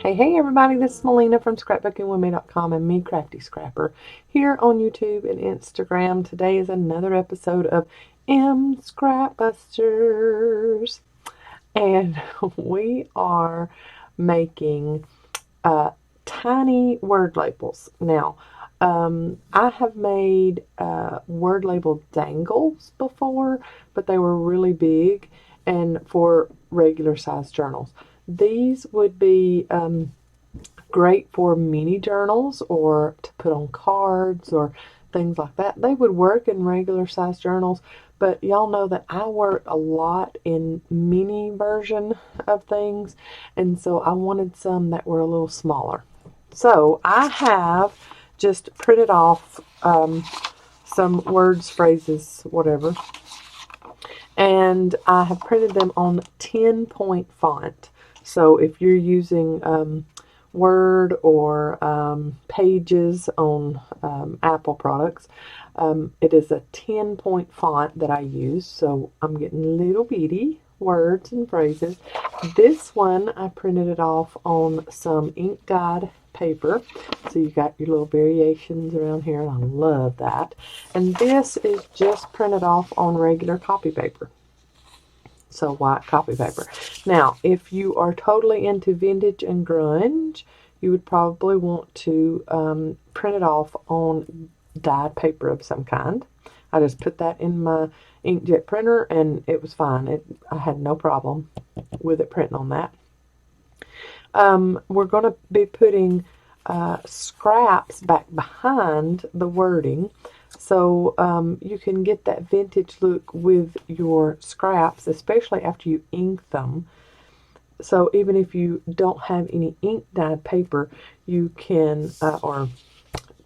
Hey everybody, this is Melina from ScrapbookingwithME.com and me, Crafty Scrapper, here on YouTube and Instagram. Today is another episode of Scrapbusters, and we are making tiny word labels. Now, I have made word label dangles before, but they were really big and for regular size journals. These would be great for mini journals or to put on cards or things like that. They would work in regular size journals, but y'all know that I work a lot in mini version of things, and so I wanted some that were a little smaller. So I have just printed off some words, phrases, whatever, and I have printed them on 10-point font. So if you're using Word or Pages on Apple products, it is a 10-point font that I use. So I'm getting little bitty words and phrases. This one, I printed it off on some ink dyed paper. So you got your little variations around here, and I love that. And this is just printed off on regular copy paper. So white copy paper. Now, if you are totally into vintage and grunge, you would probably want to print it off on dyed paper of some kind. I just put that in my inkjet printer and it was fine. I had no problem with it printing on that. We're going to be putting scraps back behind the wording, so you can get that vintage look with your scraps, especially after you ink them. So even if you don't have any ink dyed paper, you can, or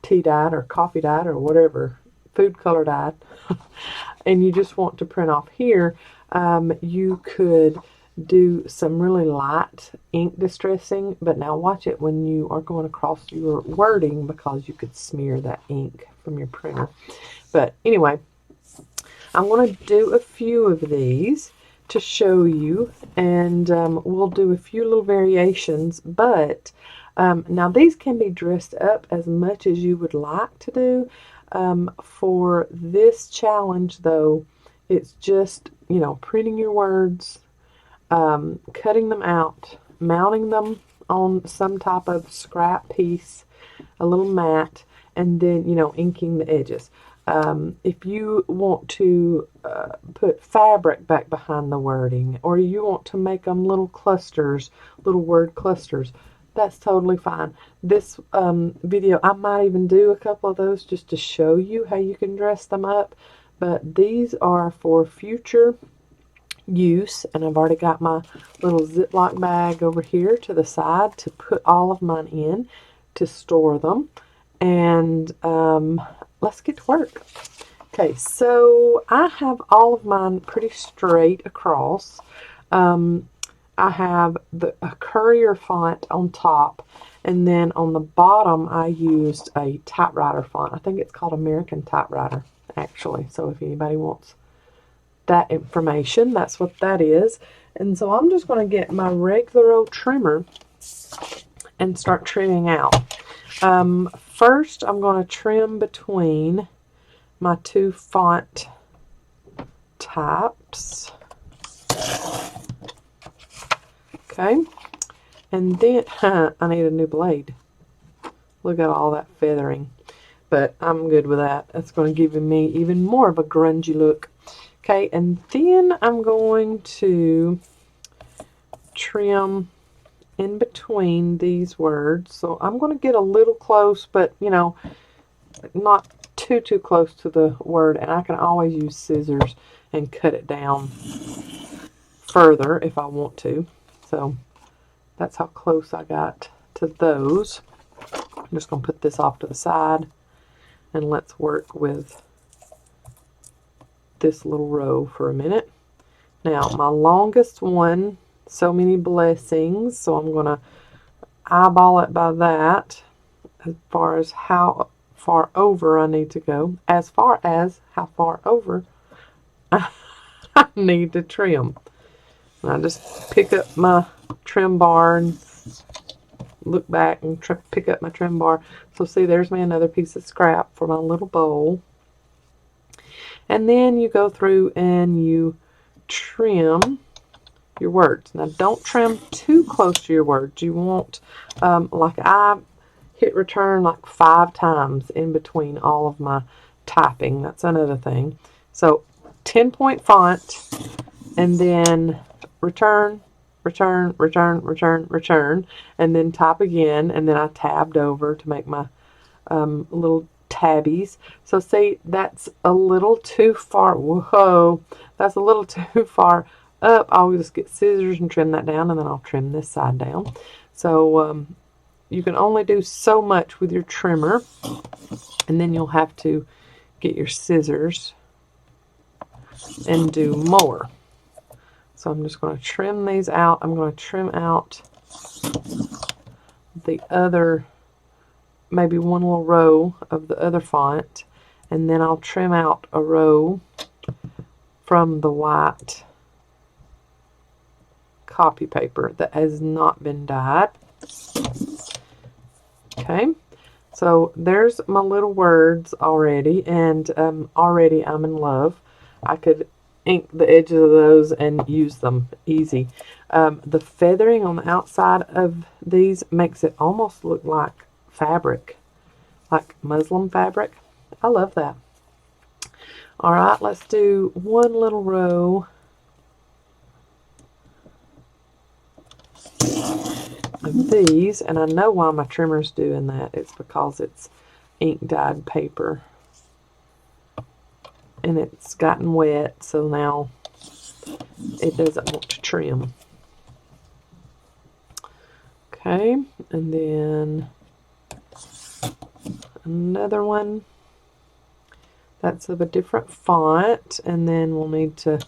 tea dyed or coffee dyed or whatever, food color dyed, and you just want to print off here, you could do some really light ink distressing, but now watch it when you are going across your wording, because you could smear that ink from your printer. But anyway, I'm going to do a few of these to show you, and we'll do a few little variations, but now these can be dressed up as much as you would like to do. For this challenge though, it's just, printing your words, cutting them out, mounting them on some type of scrap piece, a little mat, and then, inking the edges. If you want to put fabric back behind the wording, or you want to make them little clusters, little word clusters, that's totally fine. This video, I might even do a couple of those just to show you how you can dress them up, but these are for future use, and I've already got my little Ziploc bag over here to the side to put all of mine in to store them. And let's get to work. Okay, so I have all of mine pretty straight across. I have a Courier font on top, and then on the bottom I used a typewriter font. I think it's called American Typewriter, actually. So if anybody wants that information, that's what that is. And so I'm just going to get my regular old trimmer and start trimming out. First, I'm going to trim between my two font types. Okay, and then I need a new blade. Look at all that feathering, but I'm good with that. That's going to give me even more of a grungy look. Okay, and then I'm going to trim in between these words. So I'm going to get a little close, but not too close to the word, and I can always use scissors and cut it down further if I want to. So that's how close I got to those. I'm just going to put this off to the side, and let's work with this little row for a minute. Now my longest one, so many blessings, so I'm going to eyeball it by that as far as how far over I need to go, as far as how far over I need to trim. And I just pick up my trim bar and look back and pick up my trim bar. So see, there's me another piece of scrap for my little bowl. And then you go through and you trim your words. Now don't trim too close to your words. You want, like I hit return like 5 times in between all of my typing. That's another thing. So 10-point font, and then return, return, return, return, return, and then type again, and then I tabbed over to make my little tabbies. So see, that's a little too far. Whoa, that's a little too far up. I'll just get scissors and trim that down, and then I'll trim this side down. So you can only do so much with your trimmer, and then you'll have to get your scissors and do more. So I'm just going to trim these out. I'm going to trim out the other, maybe one little row of the other font, and then I'll trim out a row from the white copy paper that has not been dyed. Okay, so there's my little words already, and already I'm in love. I could ink the edges of those and use them easy. The feathering on the outside of these makes it almost look like fabric, like muslin fabric. I love that. All right, let's do one little row of these, and I know why my trimmer's doing that. It's because it's ink dyed paper and it's gotten wet, so now it doesn't want to trim. Okay, and then another one that's of a different font, and then we'll need to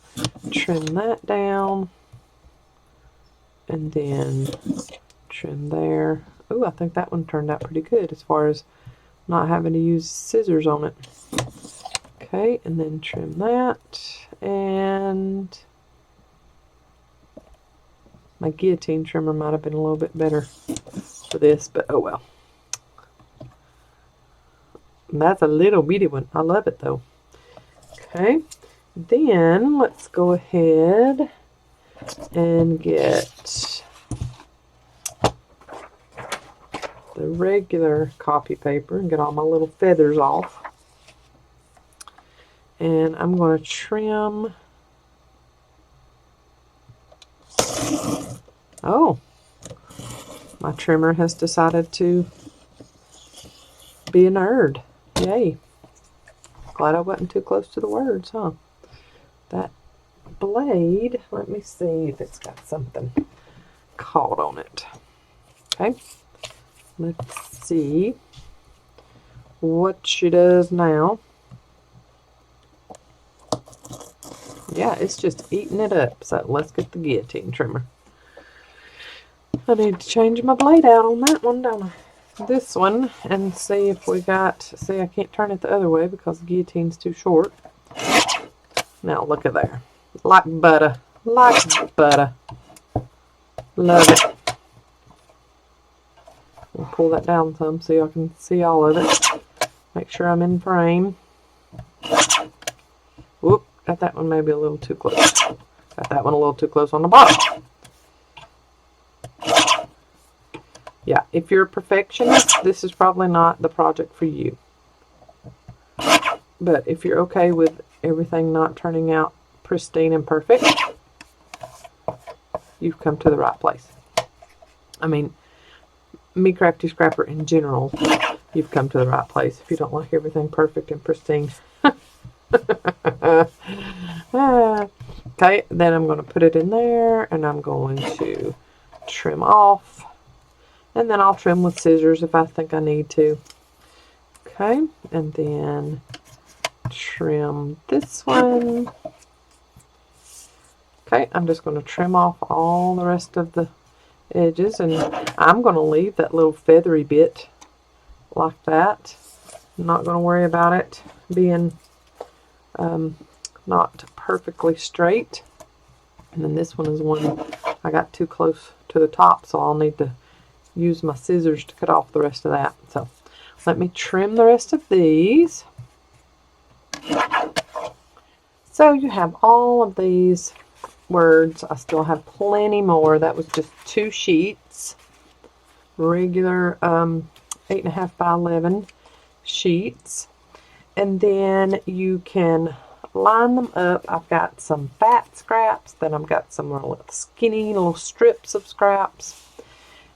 trim that down, and then trim there. Oh, I think that one turned out pretty good as far as not having to use scissors on it. Okay, and then trim that, and my guillotine trimmer might have been a little bit better for this, but oh well. And that's a little bitty one. I love it though. Okay, then let's go ahead and get the regular copy paper and get all my little feathers off. And I'm going to trim. Oh, my trimmer has decided to be a nerd. Yay. Glad I wasn't too close to the words, huh? That blade, let me see if it's got something caught on it. Okay, let's see what she does now. Yeah, it's just eating it up. So let's get the guillotine trimmer. I need to change my blade out on that one, don't I? This one, and see if we got, see, I can't turn it the other way because the guillotine's too short. Now look at there. Like butter. Like butter. Love it. I'll pull that down some so I can see all of it. Make sure I'm in frame. Whoop. Got that one maybe a little too close. Got that one a little too close on the bottom. Yeah, if you're a perfectionist, this is probably not the project for you. But if you're okay with everything not turning out pristine and perfect, you've come to the right place. I mean, me, Crafty Scrapper in general, you've come to the right place if you don't like everything perfect and pristine. Okay, then I'm going to put it in there, and I'm going to trim off, and then I'll trim with scissors if I think I need to. Okay, and then trim this one. Okay, I'm just going to trim off all the rest of the edges, and I'm going to leave that little feathery bit like that. I'm not going to worry about it being not perfectly straight. And then this one is one I got too close to the top, so I'll need to use my scissors to cut off the rest of that. So let me trim the rest of these. So you have all of these words. I still have plenty more. That was just 2 sheets, regular 8.5 by 11 sheets. And then you can line them up. I've got some fat scraps, then I've got some little skinny little strips of scraps,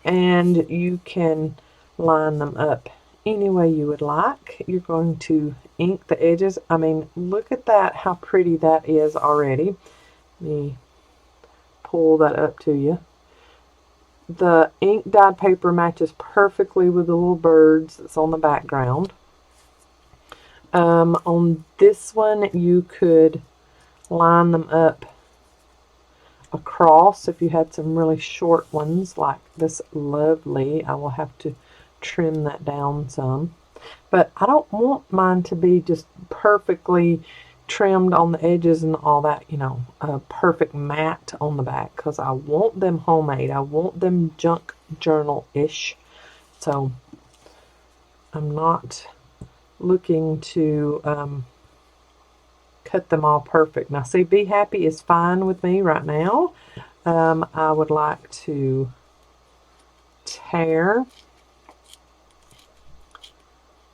and you can line them up any way you would like. You're going to ink the edges. I mean, look at that, how pretty that is already. Let me pull that up to you. The ink dyed paper matches perfectly with the little birds that's on the background. On this one, you could line them up across if you had some really short ones like this lovely. I will have to trim that down some. But I don't want mine to be just perfectly trimmed on the edges and all that, you know, a perfect matte on the back, because I want them homemade. I want them junk journal-ish. So I'm not looking to cut them all perfect. Now see, Be Happy is fine with me right now. I would like to tear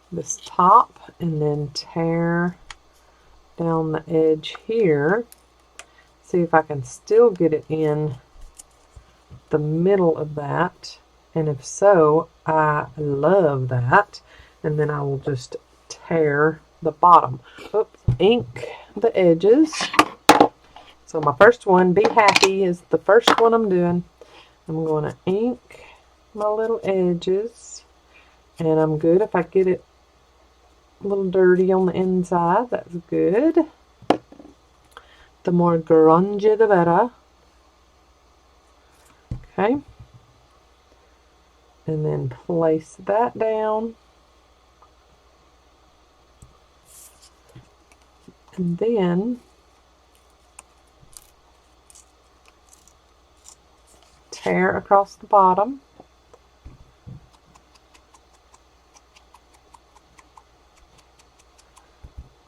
this top and then tear down the edge here. See if I can still get it in the middle of that, and if so, I love that. And then I will just tear the bottom. Oops, ink the edges. So my first one, Be Happy, is the first one I'm doing. I'm going to ink my little edges, and I'm good if I get it a little dirty on the inside. That's good. The more grungy the better. Okay. And then place that down. And then tear across the bottom.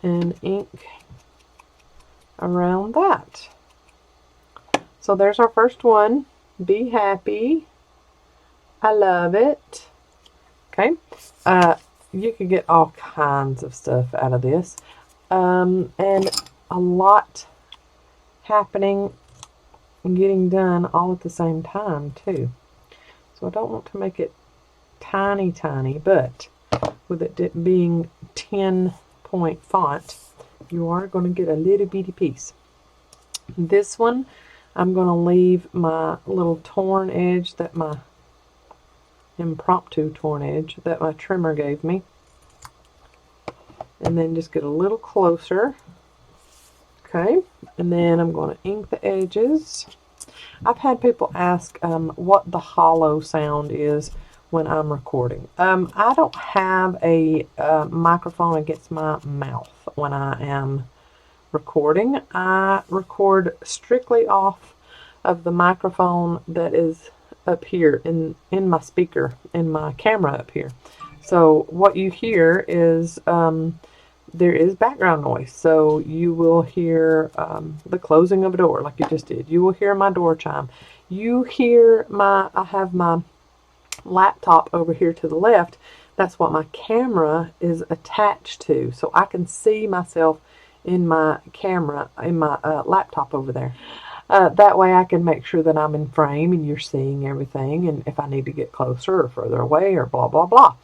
And ink around that. So there's our first one. Be Happy. I love it. Okay. You could get all kinds of stuff out of this. And a lot happening and getting done all at the same time too. So I don't want to make it tiny, but with it being 10-point font, you are going to get a little bitty piece. This one, I'm going to leave my little torn edge, that my impromptu torn edge that my trimmer gave me, and then just get a little closer. Okay, and then I'm going to ink the edges. I've had people ask what the hollow sound is when I'm recording. I don't have a microphone against my mouth when I am recording. I record strictly off of the microphone that is up here in my speaker, in my camera up here. So what you hear is there is background noise. So you will hear the closing of a door like you just did. You will hear my door chime. You hear I have my laptop over here to the left. That's what my camera is attached to. So I can see myself in my camera, in my laptop over there. That way I can make sure that I'm in frame and you're seeing everything, and if I need to get closer or further away or blah, blah, blah.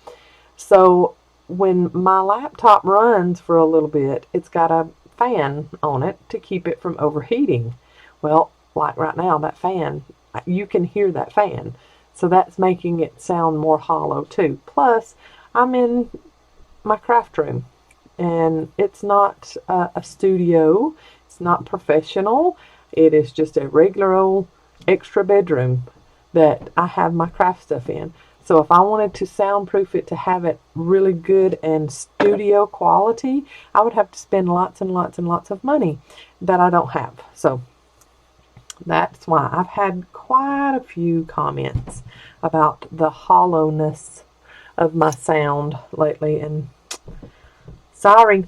So when my laptop runs for a little bit, it's got a fan on it to keep it from overheating. Well, like right now, that fan, you can hear that fan. So that's making it sound more hollow too. Plus, I'm in my craft room, and it's not a studio. It's not professional. It is just a regular old extra bedroom that I have my craft stuff in. So if I wanted to soundproof it to have it really good and studio quality, I would have to spend lots and lots and lots of money that I don't have. So That's why I've had quite a few comments about the hollowness of my sound lately, and sorry,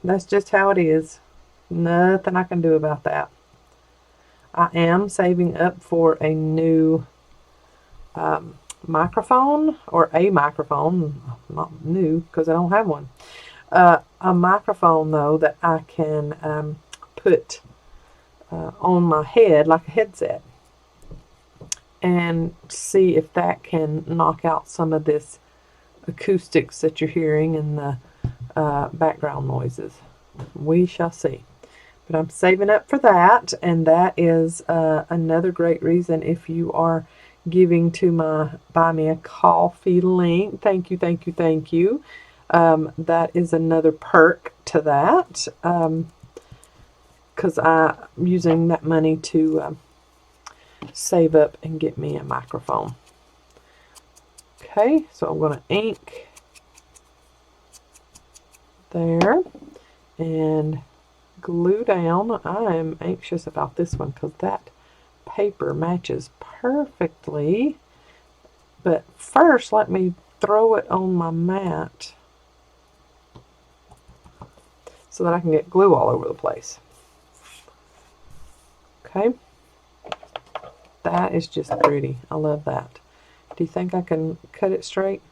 that's just how it is. Nothing I can do about that. I am saving up for a new microphone, or a microphone, not new because I don't have one. A microphone though that I can put on my head like a headset, and see if that can knock out some of this acoustics that you're hearing and the background noises. We shall see. But I'm saving up for that, and that is another great reason if you are giving to my Buy Me a Coffee link. Thank you, thank you, thank you. That is another perk to that, because I'm using that money to save up and get me a microphone. Okay, so I'm going to ink there and glue down. I am anxious about this one because that paper matches perfectly. But first, let me throw it on my mat so that I can get glue all over the place. Okay, that is just pretty. I love that. Do you think I can cut it straight?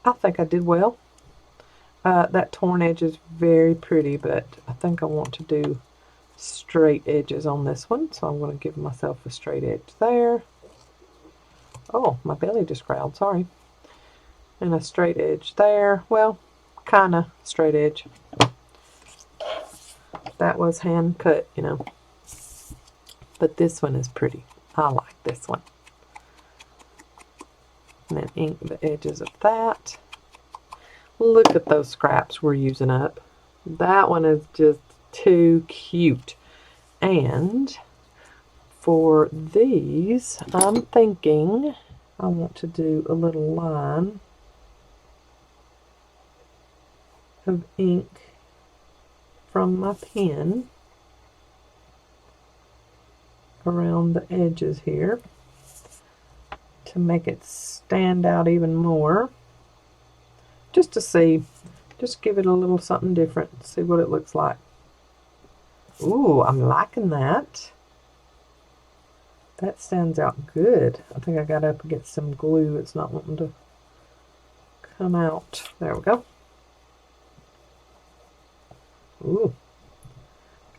I think I did well. That torn edge is very pretty, but I think I want to do straight edges on this one, so I'm going to give myself a straight edge there. Oh, my belly just growled, sorry. And a straight edge there. Well, kind of straight edge. That was hand cut, you know. But this one is pretty. I like this one. And then ink the edges of that. Look at those scraps we're using up. That one is just too cute. And for these, I'm thinking I want to do a little line of ink from my pen around the edges here to make it stand out even more. Just to see, just give it a little something different, see what it looks like. Ooh, I'm liking that. That stands out good. I think I got up against some glue. It's not wanting to come out. There we go. Ooh.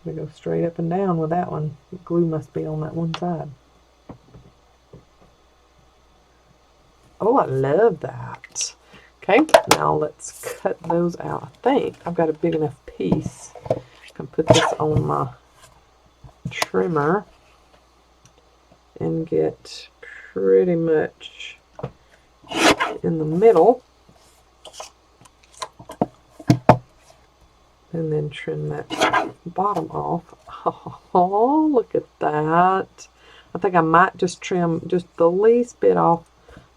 Gonna go straight up and down with that one. The glue must be on that one side. Oh, I love that. Okay, now let's cut those out. I think I've got a big enough piece. I can put this on my trimmer and get pretty much in the middle, and then trim that bottom off. Oh, look at that. I think I might just trim just the least bit off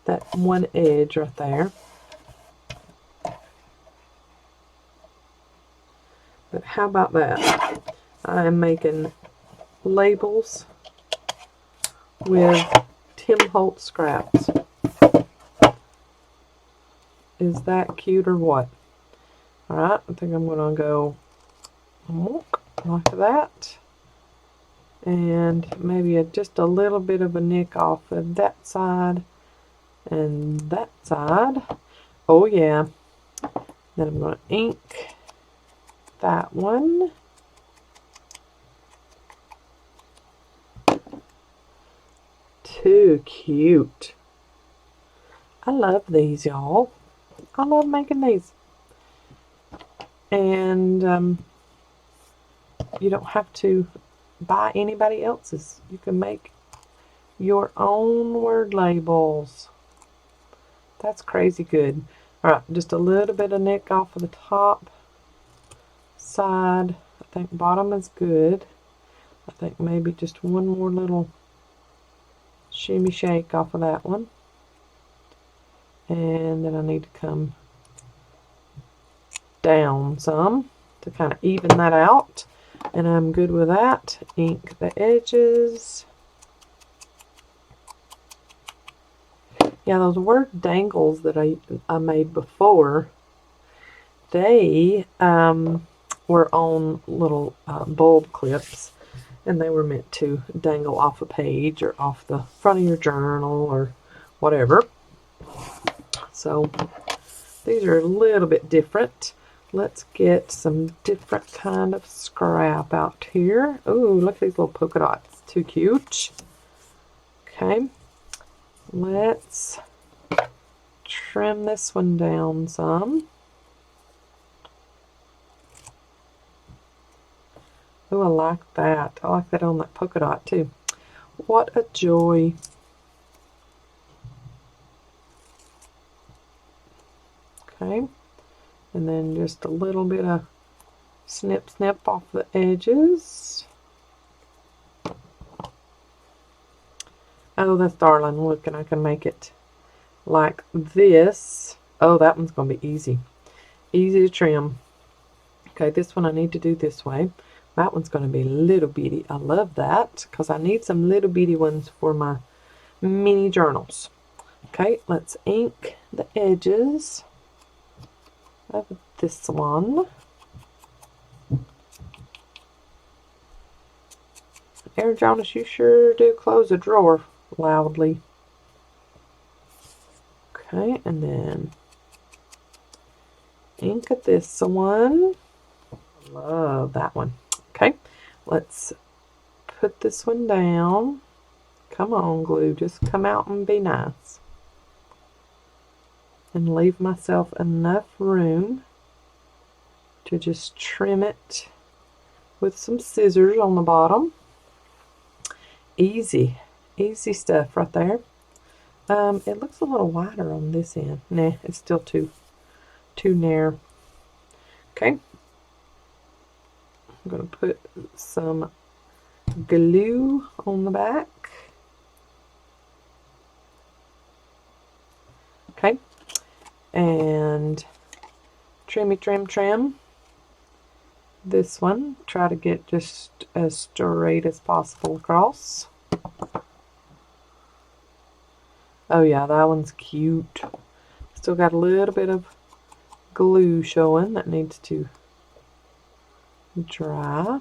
that one edge right there. But how about that? I am making labels with Tim Holtz scraps. Is that cute or what? Alright, I think I'm going to go like that. And maybe just a little bit of a nick off of that side and that side. Oh yeah. Then I'm going to ink that one. Too cute. I love these, y'all. I love making these. And you don't have to buy anybody else's. You can make your own word labels. That's crazy good. Alright, just a little bit of nick off of the top side. I think bottom is good. I think maybe just one more little shimmy shake off of that one. And then I need to come down some to kind of even that out. And I'm good with that. Ink the edges. Yeah, those word dangles that I made before, they were on little bulb clips, and they were meant to dangle off a page or off the front of your journal or whatever. So these are a little bit different. Let's get some different kind of scrap out here. Ooh, look at these little polka dots. Too cute. Okay. Let's trim this one down some. Ooh, I like that. I like that on that polka dot too. What a joy. Okay. And then just a little bit of snip snip off the edges. Oh, that's darling. Look, and I can make it like this. Oh, that one's going to be easy. Easy to trim. Okay, this one I need to do this way. That one's going to be little bitty. I love that because I need some little bitty ones for my mini journals. Okay, let's ink the edges of this one. Aaron Jonas, you sure do close a drawer loudly. Okay, and then ink at this one. Love that one. Okay, let's put this one down. Come on, glue, just come out and be nice. And leave myself enough room to just trim it with some scissors on the bottom. Easy stuff right there. It looks a little wider on this end. Nah, it's still too narrow. Okay, I'm going to put some glue on the back. Okay, and trim this one. Try to get just as straight as possible across. Oh yeah, that one's cute. Still got a little bit of glue showing that needs to dry.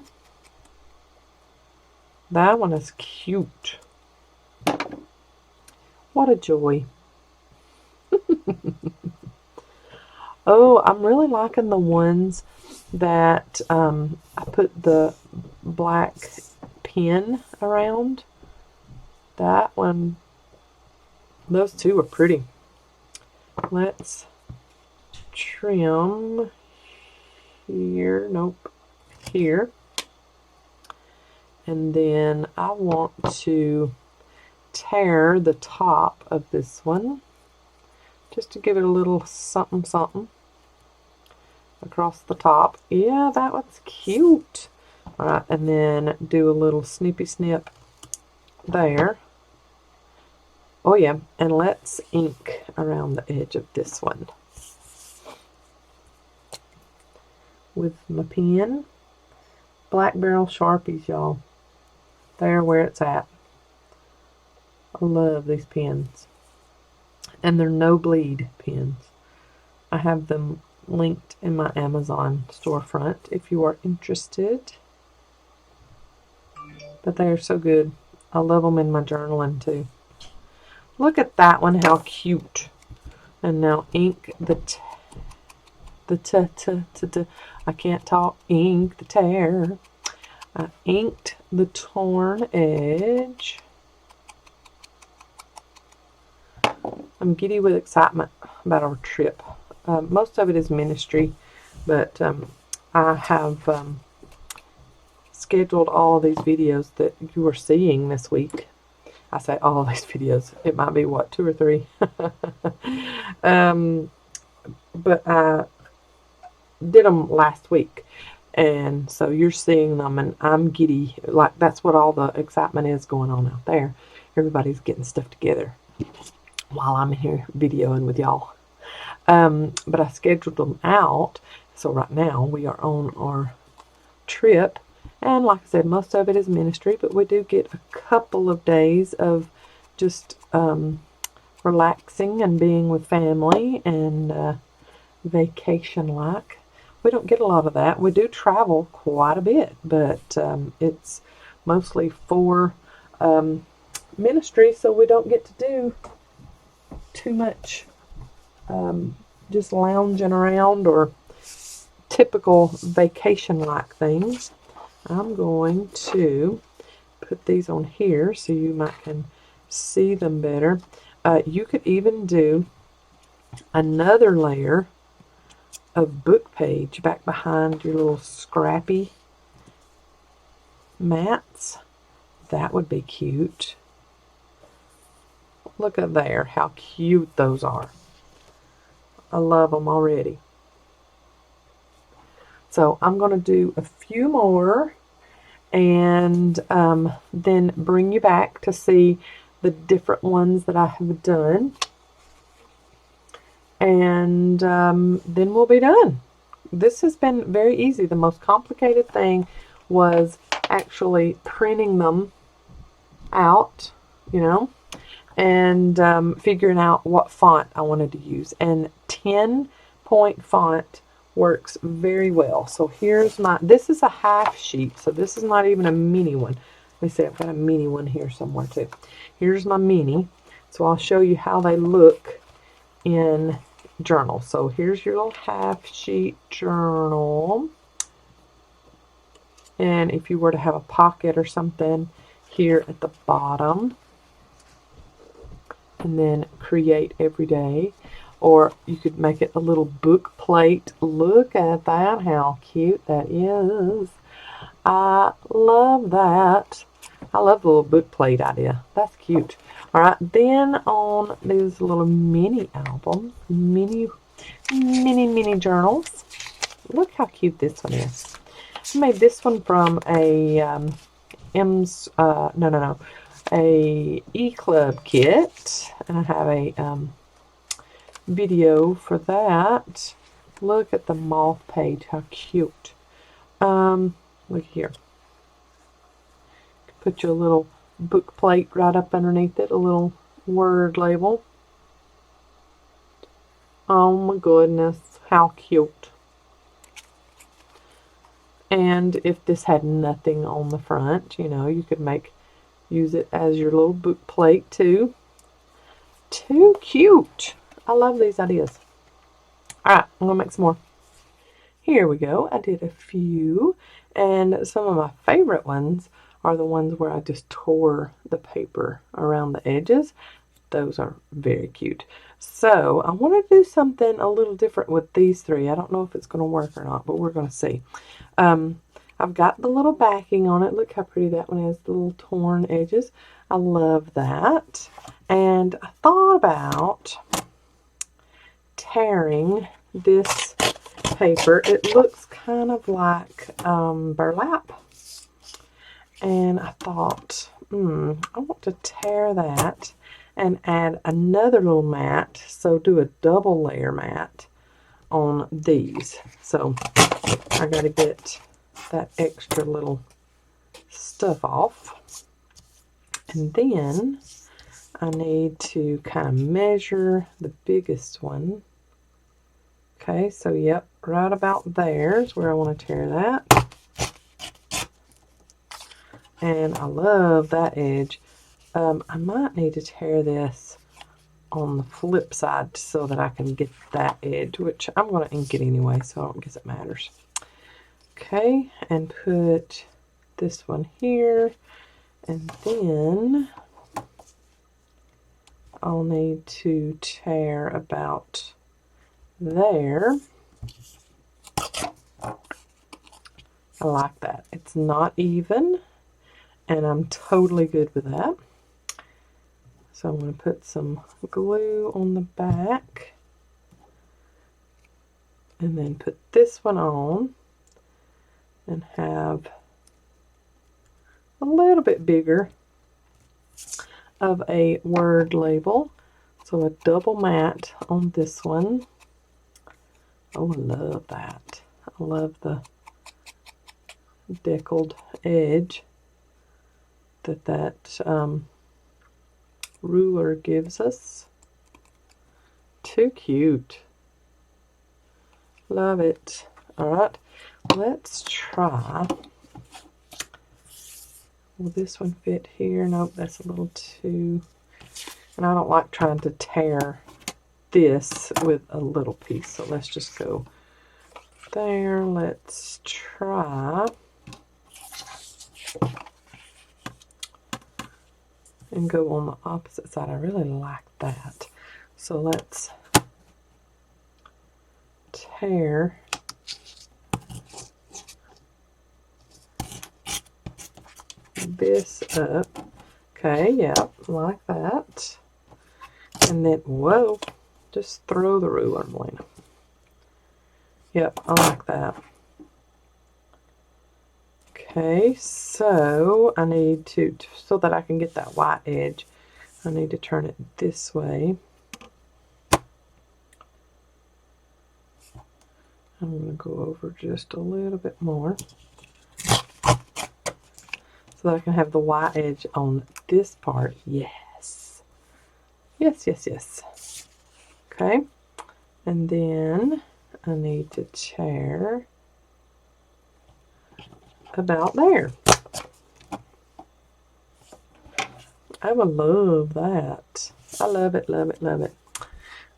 That one is cute. What a joy. Oh, I'm really liking the ones that I put the black pin around. That one, those two are pretty. Let's trim here, nope, here. And then I want to tear the top of this one just to give it a little something something across the top. Yeah, that one's cute. Alright, and then do a little snippy snip there. Oh yeah, and let's ink around the edge of this one with my pen. Black Barrel Sharpies, y'all. They're where it's at. I love these pens. And they're no bleed pens. I have them linked in my Amazon storefront if you are interested. But they are so good. I love them in my journaling too. Look at that one, how cute. And now ink I can't talk. Ink the tear. I inked the torn edge. I'm giddy with excitement about our trip. Most of it is ministry, but I have scheduled all of these videos that you are seeing this week. I say all of these videos. It might be, what, 2 or 3? But I did them last week. And so you're seeing them, and I'm giddy. Like, that's what all the excitement is going on out there. Everybody's getting stuff together while I'm here videoing with y'all. But I scheduled them out. So right now we are on our trip, And like I said, most of it is ministry, but we do get a couple of days of just relaxing and being with family and vacation-like. We don't get a lot of that. We do travel quite a bit, but it's mostly for ministry, so we don't get to do too much just lounging around or typical vacation-like things. I'm going to put these on here so you might can see them better. You could even do another layer of book page back behind your little scrappy mats. That would be cute. Look at there, how cute those are. I love them already. So I'm going to do a few more and then bring you back to see the different ones that I have done. And then we'll be done. This has been very easy. The most complicated thing was actually printing them out, you know, and figuring out what font I wanted to use. And 10-point font works very well. So here's my, this is a half sheet, so this is not even a mini one. Let me see, I've got a mini one here somewhere too. Here's my mini. So I'll show you how they look in journal. So here's your little half sheet journal. And if you were to have a pocket or something here at the bottom, and then create every day. Or you could make it a little book plate. Look at that, how cute that is. I love that. I love the little book plate idea. That's cute. Alright, then on these little mini albums, mini journals. Look how cute this one is. I made this one from a a E-Club kit, and I have a video for that. Look at the moth page, how cute. Look here. Put your little book plate right up underneath it, a little word label. Oh my goodness, how cute. And if this had nothing on the front, you know, you could use it as your little book plate too. Too cute. I love these ideas. Alright, I'm going to make some more. Here we go. I did a few, and some of my favorite ones are the ones where I just tore the paper around the edges. Those are very cute. So I want to do something a little different with these three. I don't know if it's going to work or not, but we're going to see. I've got the little backing on it. Look how pretty that one is, the little torn edges. I love that. And I thought about tearing this paper. It looks kind of like burlap. And I thought, I want to tear that and add another little mat. So do a double layer mat on these. So I got to get that extra little stuff off. And then I need to kind of measure the biggest one. Okay, so yep, right about there is where I want to tear that. And I love that edge. I might need to tear this on the flip side so that I can get that edge, which I'm going to ink it anyway, so I don't guess it matters. Okay, and put this one here, and then I'll need to tear about there. I like that. It's not even, and I'm totally good with that. So I'm going to put some glue on the back, and then put this one on, and have a little bit bigger of a word label. So a double mat on this one. Oh, I love that. I love the deckled edge that ruler gives us. Too cute. Love it. Alright, let's try. Will this one fit here? Nope, that's a little too... And I don't like trying to tear this with a little piece. So let's just go there. Let's try. And go on the opposite side. I really like that. So let's tear this up. Okay, yeah, like that. And then, whoa, just throw the ruler, Melina. Yep, I like that. Okay, so I need to, so that I can get that white edge, I need to turn it this way. I'm going to go over just a little bit more so that I can have the white edge on this part. Yes. Yes, yes, yes. Okay. And then I need to tear about there. I would love that. I love it, love it, love it.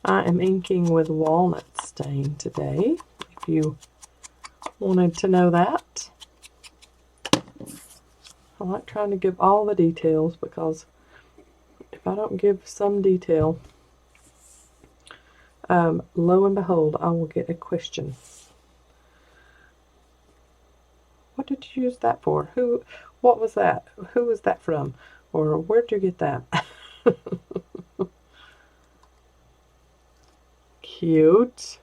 I am inking with walnut stain today, if you wanted to know that. I like trying to give all the details, because if I don't give some detail, lo and behold, I will get a question. What did you use that for? Who? What was that? Who was that from? Or where'd you get that? Cute.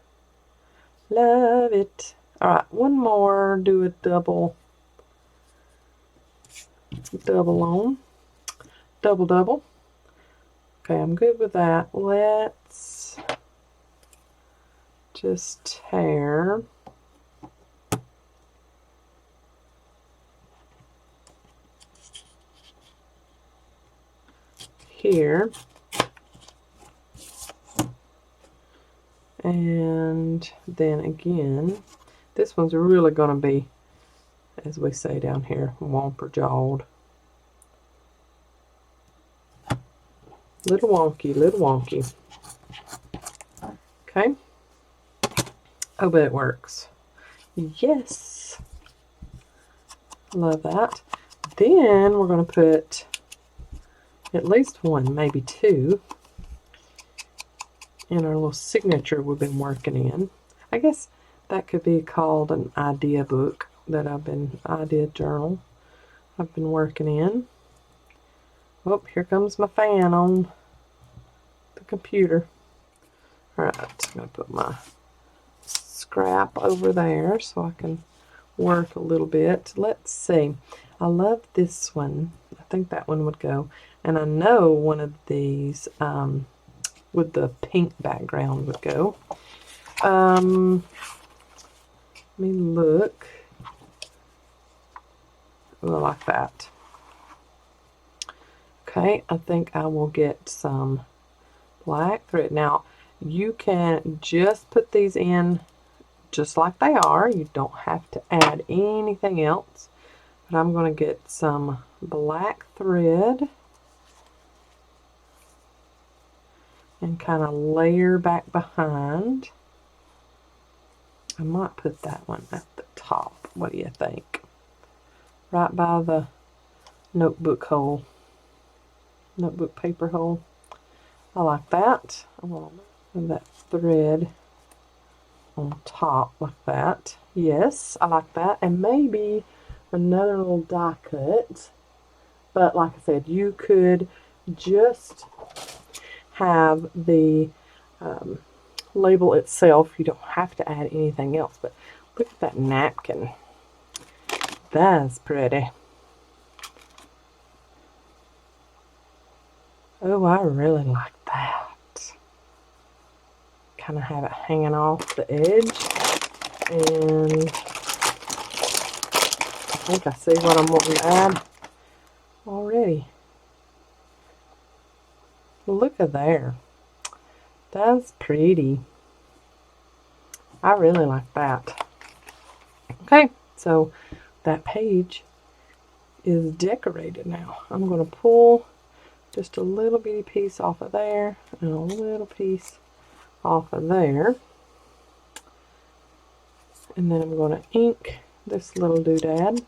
Love it. Alright, one more. Do a double on. Double. Okay, I'm good with that. Let's just tear here, and then again, this one's really going to be, as we say down here, womper jawed. Little wonky, little wonky. Okay. Oh, but it works. Yes. Love that. Then we're going to put at least one, maybe two, in our little signature we've been working in. I guess that could be called an idea book that idea journal I've been working in. Oh, here comes my fan on the computer. Alright, I'm going to put my scrap over there so I can work a little bit. Let's see. I love this one. I think that one would go. And I know one of these with the pink background would go. Let me look. Oh, I like that. Okay, I think I will get some black thread. Now, you can just put these in just like they are. You don't have to add anything else. But I'm going to get some black thread and kind of layer back behind. I might put that one at the top. What do you think? Right by the notebook hole. Notebook paper hole. I like that. I'm going to put that thread on top like that. Yes, I like that. And maybe another little die cut. But like I said, you could just have the label itself. You don't have to add anything else. But look at that napkin. That's pretty. Oh, I really like that. Kind of have it hanging off the edge. And think I see what I'm wanting to add already. Look at there. That's pretty. I really like that. Okay, so that page is decorated now. I'm going to pull just a little bitty piece off of there and a little piece off of there. And then I'm going to ink this little doodad.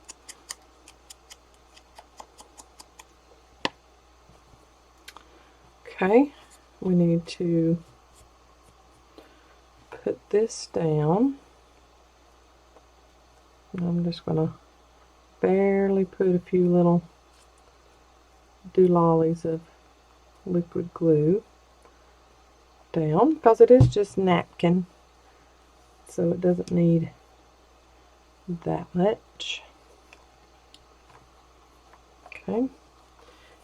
Okay, we need to put this down. And I'm just going to barely put a few little doolollies of liquid glue down because it is just napkin, so it doesn't need that much. Okay,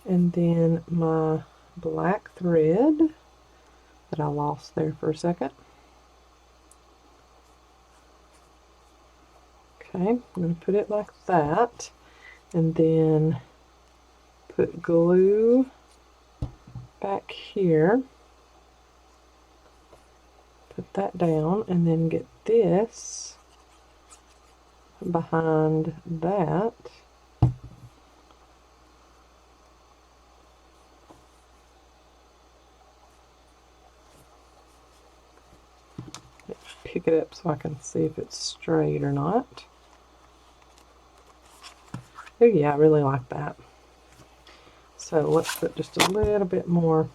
and then my black thread that I lost there for a second. Okay, I'm going to put it like that, and then put glue back here. Put that down, and then get this behind that. Pick it up so I can see if it's straight or not. Oh yeah, I really like that. So let's put just a little bit more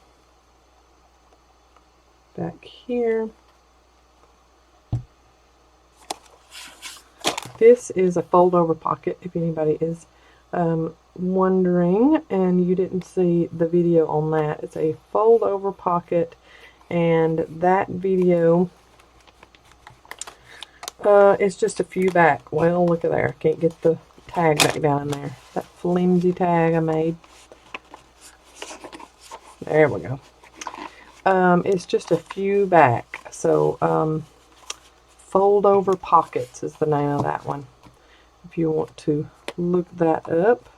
back here. This is a fold over pocket, if anybody is wondering and you didn't see the video on that. It's a fold over pocket, and that video is just a few back. Well, look at there. I can't get the tag back down in there. That flimsy tag I made. There we go. It's just a few back. So fold over pockets is the name of that one, if you want to look that up.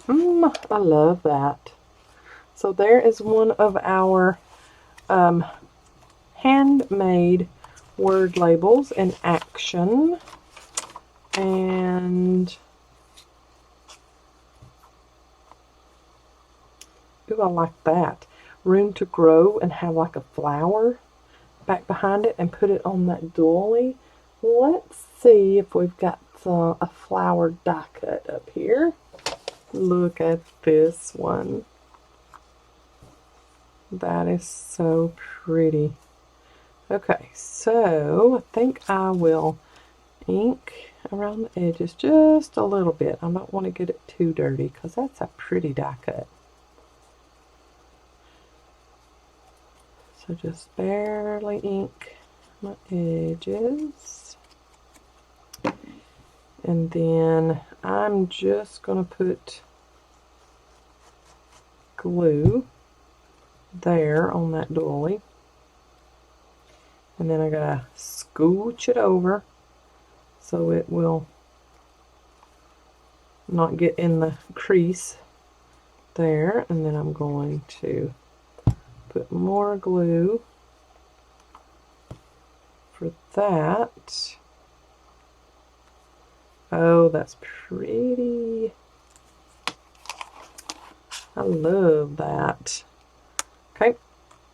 I love that. So there is one of our handmade word labels in action. And ooh, I like that. Room to grow, and have like a flower back behind it and put it on that doily. Let's see if we've got a flower die cut up here. Look at this one. That is so pretty. Okay, so I think I will ink around the edges just a little bit. I don't want to get it too dirty because that's a pretty die cut. So just barely ink my edges. And then I'm just going to put glue there on that doily. And then I gotta scooch it over so it will not get in the crease there. And then I'm going to put more glue for that. Oh, that's pretty. I love that. Okay,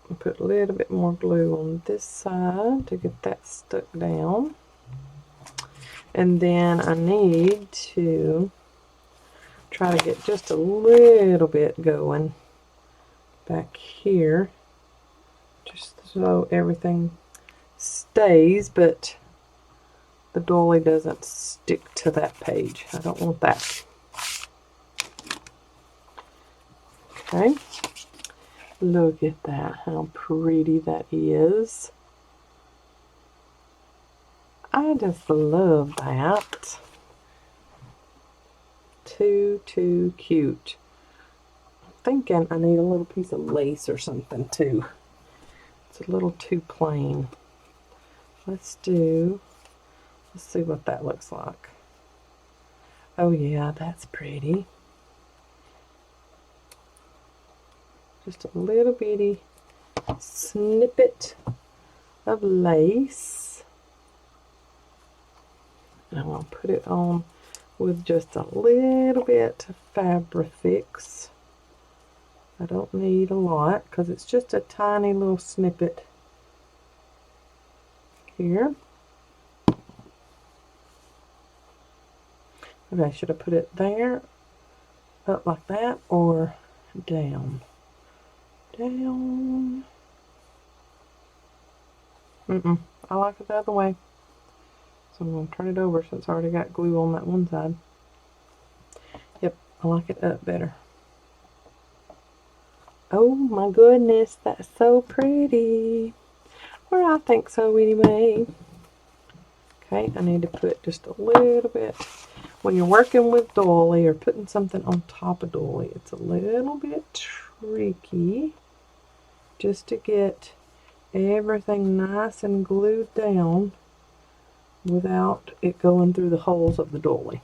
I'll put a little bit more glue on this side to get that stuck down. And then I need to try to get just a little bit going back here, just so everything stays, but the doily doesn't stick to that page. I don't want that. Okay, look at that, how pretty that is. I just love that. Too cute. I'm thinking I need a little piece of lace or something too. It's a little too plain. Let's see what that looks like. Oh yeah, that's pretty. Just a little bitty snippet of lace. And I'm going to put it on with just a little bit of Fabrifix. I don't need a lot because it's just a tiny little snippet here. Okay, should I put it there, up like that, or down? Down. I like it the other way. So I'm going to turn it over since I already got glue on that one side. Yep, I like it up better. Oh my goodness, that's so pretty. Well, I think so anyway. Okay, I need to put just a little bit. When you're working with doily or putting something on top of doily, it's a little bit tricky just to get everything nice and glued down without it going through the holes of the doily.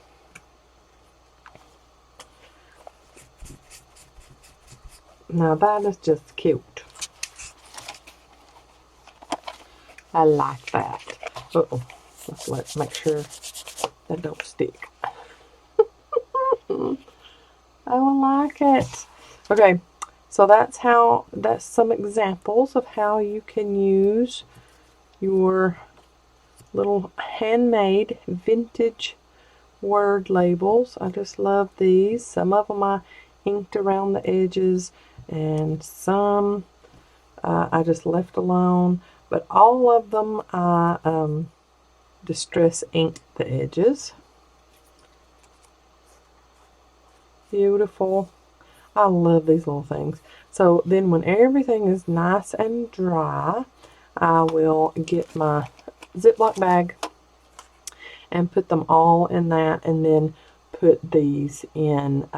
Now that is just cute. I like that. Uh-oh. Let's make sure that don't stick. Oh, I like it. Okay, so that's some examples of how you can use your little handmade vintage word labels. I just love these. Some of them I inked around the edges, and some I just left alone, but all of them I distress inked the edges. Beautiful. I love these little things. So then when everything is nice and dry, I will get my Ziploc bag and put them all in that, and then put these in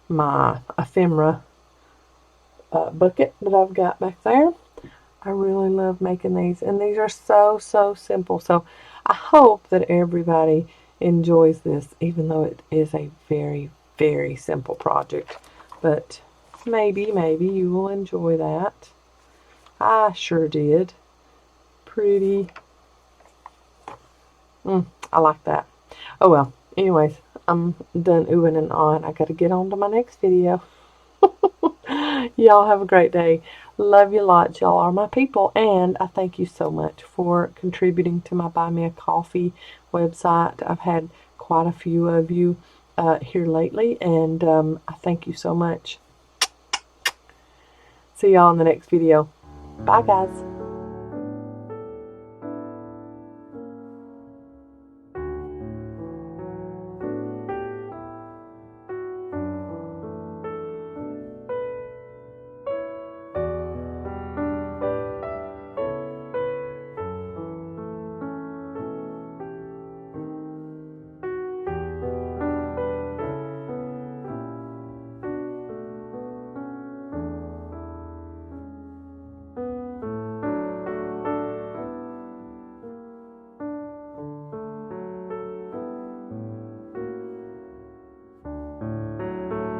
my ephemera bucket that I've got back there. I really love making these, and these are so simple. So I hope that everybody enjoys this, even though it is a very simple project. But maybe you will enjoy that. I sure did. Pretty. I like that. Oh well, anyways, I'm done oohing and ahhing. I gotta get on to my next video. Y'all have a great day. Love you lots. Y'all are my people, and I thank you so much for contributing to my Buy Me a Coffee website. I've had quite a few of you here lately, and I thank you so much. See y'all in the next video. Bye guys.